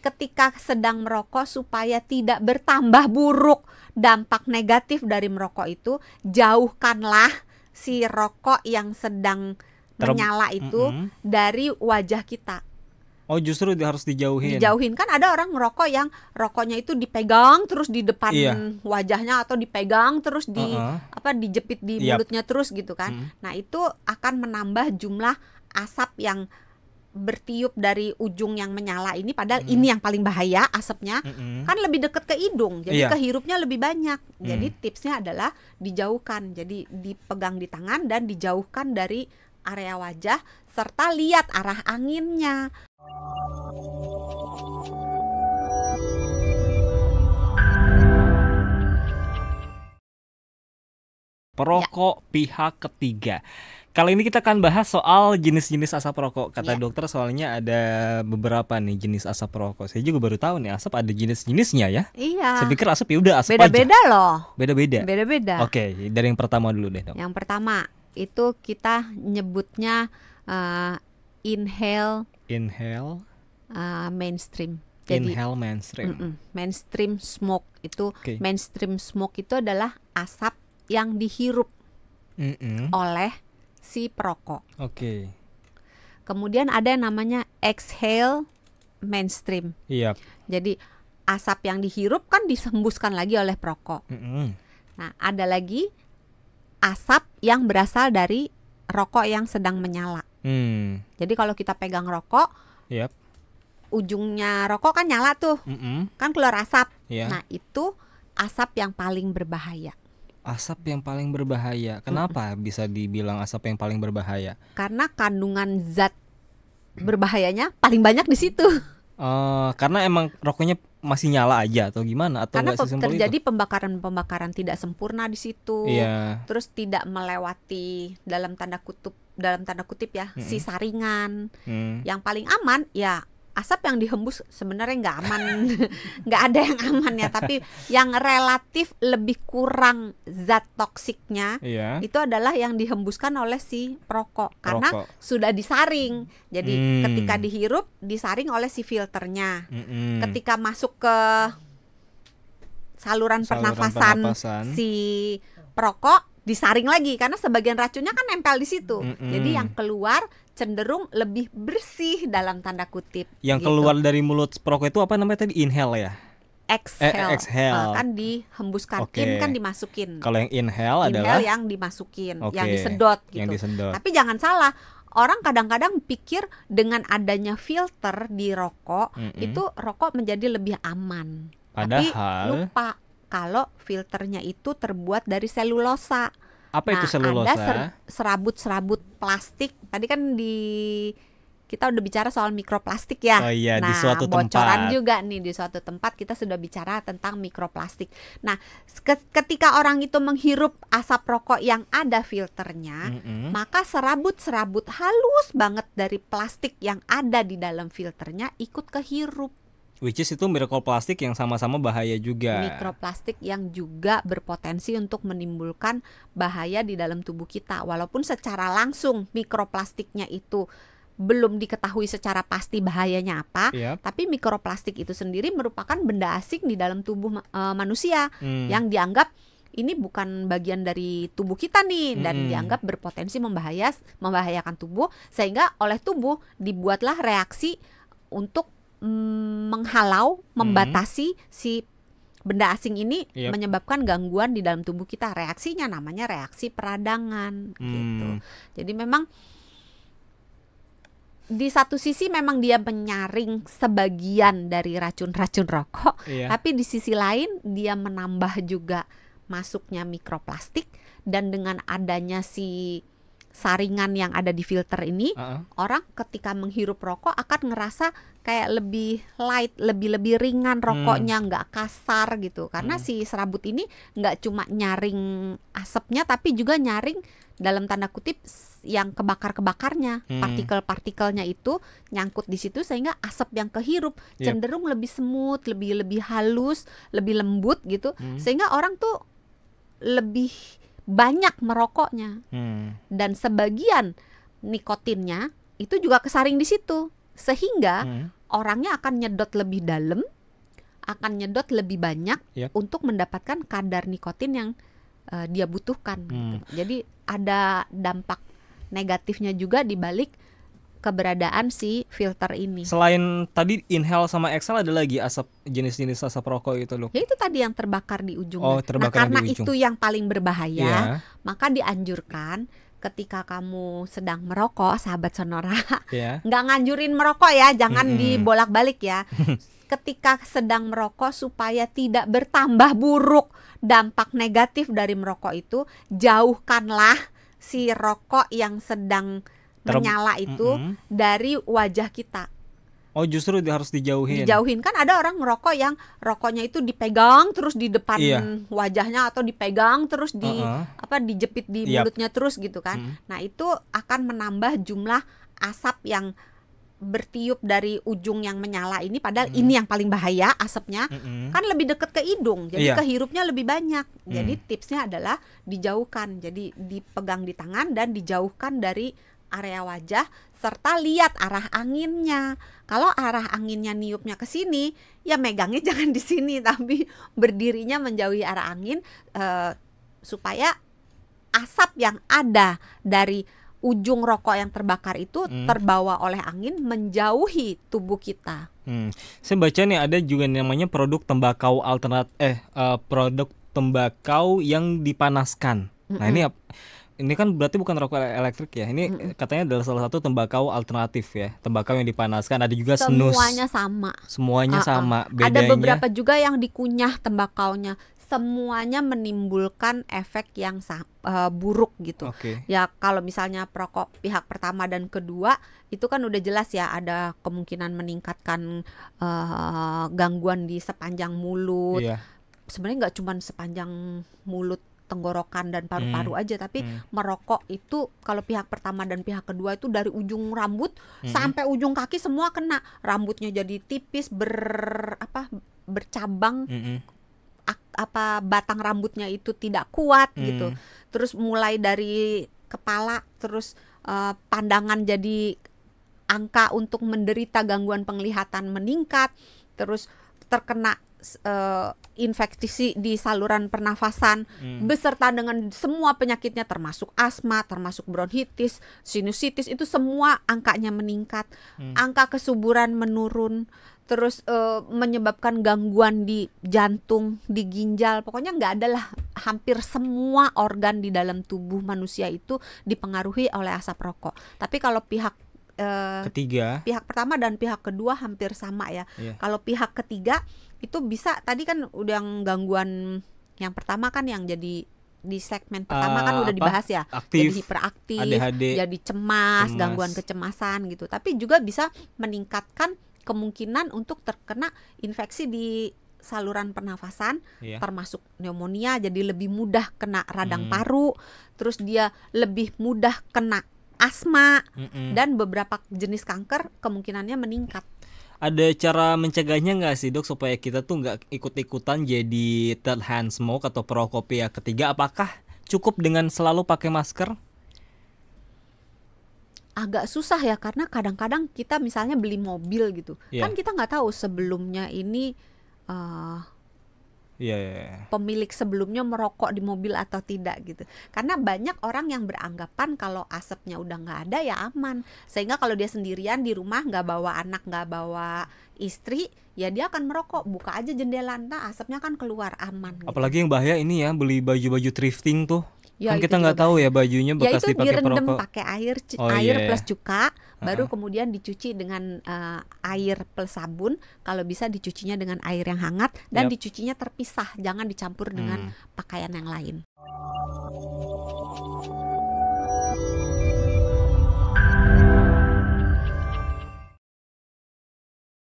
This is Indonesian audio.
ketika sedang merokok supaya tidak bertambah buruk dampak negatif dari merokok itu, jauhkanlah si rokok yang sedang menyala itu dari wajah kita. Oh, justru harus dijauhin. Dijauhin. Kan ada orang ngerokok yang rokoknya itu dipegang terus di depan wajahnya, atau dipegang terus dijepit di mulutnya terus gitu kan. Nah, itu akan menambah jumlah asap yang bertiup dari ujung yang menyala ini, padahal ini yang paling bahaya asapnya. Kan lebih dekat ke hidung, jadi kehirupnya lebih banyak. Jadi tipsnya adalah dijauhkan. Jadi dipegang di tangan dan dijauhkan dari area wajah, serta lihat arah anginnya. Perokok pihak ketiga. Kali ini kita akan bahas soal jenis-jenis asap rokok. Kata dokter soalnya ada beberapa nih jenis asap rokok. Saya juga baru tahu nih asap ada jenis-jenisnya ya. Iya. Saya pikir asap ya udah asap beda-beda aja. Loh. Beda-beda. Oke, dari yang pertama dulu deh, Dok. Yang pertama itu kita nyebutnya inhale mainstream. Jadi inhale mainstream. Mainstream smoke itu mainstream smoke itu adalah asap yang dihirup oleh si perokok. Kemudian ada yang namanya exhale mainstream. Jadi asap yang dihirup kan disembuskan lagi oleh perokok. Nah, ada lagi asap yang berasal dari rokok yang sedang menyala. Jadi kalau kita pegang rokok, ujungnya rokok kan nyala tuh, kan keluar asap. Nah, itu asap yang paling berbahaya. Asap yang paling berbahaya. Kenapa bisa dibilang asap yang paling berbahaya? Karena kandungan zat berbahayanya paling banyak di situ. Karena emang rokoknya masih nyala aja atau gimana? Atau karena terjadi pembakaran tidak sempurna di situ. Terus tidak melewati dalam tanda kutip ya, si saringan. Yang paling aman ya asap yang dihembus sebenarnya nggak aman, nggak ada yang aman ya. Tapi yang relatif lebih kurang zat toksiknya itu adalah yang dihembuskan oleh si perokok, karena sudah disaring. Jadi ketika dihirup disaring oleh si filternya. Ketika masuk ke saluran pernafasan si perokok disaring lagi, karena sebagian racunnya kan nempel di situ. Jadi yang keluar cenderung lebih bersih dalam tanda kutip. Yang keluar dari mulut perokok itu apa namanya tadi? Inhale ya? Exhale. Kan dihembuskan, in kan dimasukin. Kalau yang inhale adalah yang dimasukin, yang disedot gitu. Tapi jangan salah, orang kadang-kadang pikir dengan adanya filter di rokok itu rokok menjadi lebih aman. Padahal tapi lupa kalau filternya itu terbuat dari selulosa. Apa itu selulosa? Ada serabut-serabut plastik. Tadi kan kita udah bicara soal mikroplastik ya. Di suatu bocoran tempat juga nih, di suatu tempat kita sudah bicara tentang mikroplastik. Nah, ketika orang itu menghirup asap rokok yang ada filternya, maka serabut-serabut halus banget dari plastik yang ada di dalam filternya ikut kehirup. Which is itu mikroplastik yang sama-sama bahaya juga. Mikroplastik yang juga berpotensi untuk menimbulkan bahaya di dalam tubuh kita. Walaupun secara langsung mikroplastiknya itu belum diketahui secara pasti bahayanya apa, tapi mikroplastik itu sendiri merupakan benda asing di dalam tubuh manusia yang dianggap ini bukan bagian dari tubuh kita nih, dan dianggap berpotensi membahayakan tubuh, sehingga oleh tubuh dibuatlah reaksi untuk menghalau, membatasi si benda asing ini, menyebabkan gangguan di dalam tubuh kita. Reaksinya namanya reaksi peradangan gitu. Jadi memang di satu sisi memang dia menyaring sebagian dari racun-racun rokok, tapi di sisi lain dia menambah juga masuknya mikroplastik, dan dengan adanya si saringan yang ada di filter ini, orang ketika menghirup rokok akan ngerasa kayak lebih light, lebih ringan rokoknya, nggak kasar gitu. Karena si serabut ini nggak cuma nyaring asapnya, tapi juga nyaring dalam tanda kutip yang kebakar-kebakarnya, partikel-partikelnya itu nyangkut di situ, sehingga asap yang kehirup cenderung lebih smooth, lebih halus, lebih lembut gitu, sehingga orang tuh lebih banyak merokoknya, dan sebagian nikotinnya itu juga kesaring di situ, sehingga orangnya akan nyedot lebih dalam, akan nyedot lebih banyak untuk mendapatkan kadar nikotin yang dia butuhkan. Gitu. Jadi ada dampak negatifnya juga di balik keberadaan si filter ini. Selain tadi inhale sama exhale, ada lagi asap, jenis-jenis asap rokok itu loh. Ya itu tadi yang terbakar di ujungnya. Nah, karena di ujung. itu yang paling berbahaya, maka dianjurkan ketika kamu sedang merokok, sahabat Sonora, nggak nganjurin merokok ya, jangan dibolak-balik ya. Ketika sedang merokok, supaya tidak bertambah buruk dampak negatif dari merokok itu, jauhkanlah si rokok yang sedang menyala itu dari wajah kita. Oh, justru harus dijauhin. Dijauhin, kan ada orang ngerokok yang rokoknya itu dipegang terus di depan wajahnya, atau dipegang terus dijepit di mulutnya terus gitu kan. Nah, itu akan menambah jumlah asap yang bertiup dari ujung yang menyala ini, padahal ini yang paling bahaya asapnya. Kan lebih dekat ke hidung, jadi kehirupnya lebih banyak. Jadi tipsnya adalah dijauhkan. Jadi dipegang di tangan dan dijauhkan dari area wajah, serta lihat arah anginnya. Kalau arah anginnya niupnya ke sini, ya megangnya jangan di sini, tapi berdirinya menjauhi arah angin, supaya asap yang ada dari ujung rokok yang terbakar itu terbawa oleh angin menjauhi tubuh kita. Saya baca nih ada juga namanya produk tembakau produk tembakau yang dipanaskan. Nah, ini kan berarti bukan rokok elektrik ya. Ini katanya adalah salah satu tembakau alternatif ya. Tembakau yang dipanaskan. Ada juga snus. Semuanya sama. Bedanya, ada beberapa juga yang dikunyah tembakaunya. Semuanya menimbulkan efek yang buruk gitu. Ya kalau misalnya perokok pihak pertama dan kedua itu kan udah jelas ya, ada kemungkinan meningkatkan gangguan di sepanjang mulut. Sebenarnya nggak cuma sepanjang mulut, tenggorokan dan paru-paru aja, tapi merokok itu kalau pihak pertama dan pihak kedua itu dari ujung rambut sampai ujung kaki semua kena. Rambutnya jadi tipis, bercabang, batang rambutnya itu tidak kuat gitu. Terus mulai dari kepala, terus pandangan jadi angka untuk menderita gangguan penglihatan meningkat, terus terkena infeksi di saluran pernafasan beserta dengan semua penyakitnya, termasuk asma, termasuk bronkitis, sinusitis, itu semua angkanya meningkat. Angka kesuburan menurun, terus menyebabkan gangguan di jantung, di ginjal. Pokoknya nggak ada lah, hampir semua organ di dalam tubuh manusia itu dipengaruhi oleh asap rokok. Tapi kalau pihak pihak pertama dan pihak kedua hampir sama ya. Kalau pihak ketiga itu bisa, tadi kan udah gangguan yang pertama kan yang jadi di segmen pertama kan udah dibahas ya, aktif, jadi hiperaktif, ADHD, jadi cemas, gangguan kecemasan gitu. Tapi juga bisa meningkatkan kemungkinan untuk terkena infeksi di saluran pernafasan, termasuk pneumonia, jadi lebih mudah kena radang paru, terus dia lebih mudah kena asma, dan beberapa jenis kanker kemungkinannya meningkat. Ada cara mencegahnya nggak sih, Dok, supaya kita tuh nggak ikut-ikutan jadi third hand smoke atau perokok pihak ketiga? Apakah cukup dengan selalu pakai masker? Agak susah ya, karena kadang-kadang kita misalnya beli mobil gitu, kan kita nggak tahu sebelumnya ini pemilik sebelumnya merokok di mobil atau tidak gitu. Karena banyak orang yang beranggapan kalau asapnya udah nggak ada ya aman, sehingga kalau dia sendirian di rumah, nggak bawa anak, nggak bawa istri, ya dia akan merokok, buka aja jendela, entah asapnya kan keluar, aman gitu. Apalagi yang bahaya ini ya, beli baju-baju thrifting tuh. Kan kita nggak tahu ya bajunya bekas dipakai perokok. Ya itu direndam pakai air plus cuka, baru kemudian dicuci dengan air plus sabun. Kalau bisa dicucinya dengan air yang hangat dan dicucinya terpisah, jangan dicampur dengan pakaian yang lain.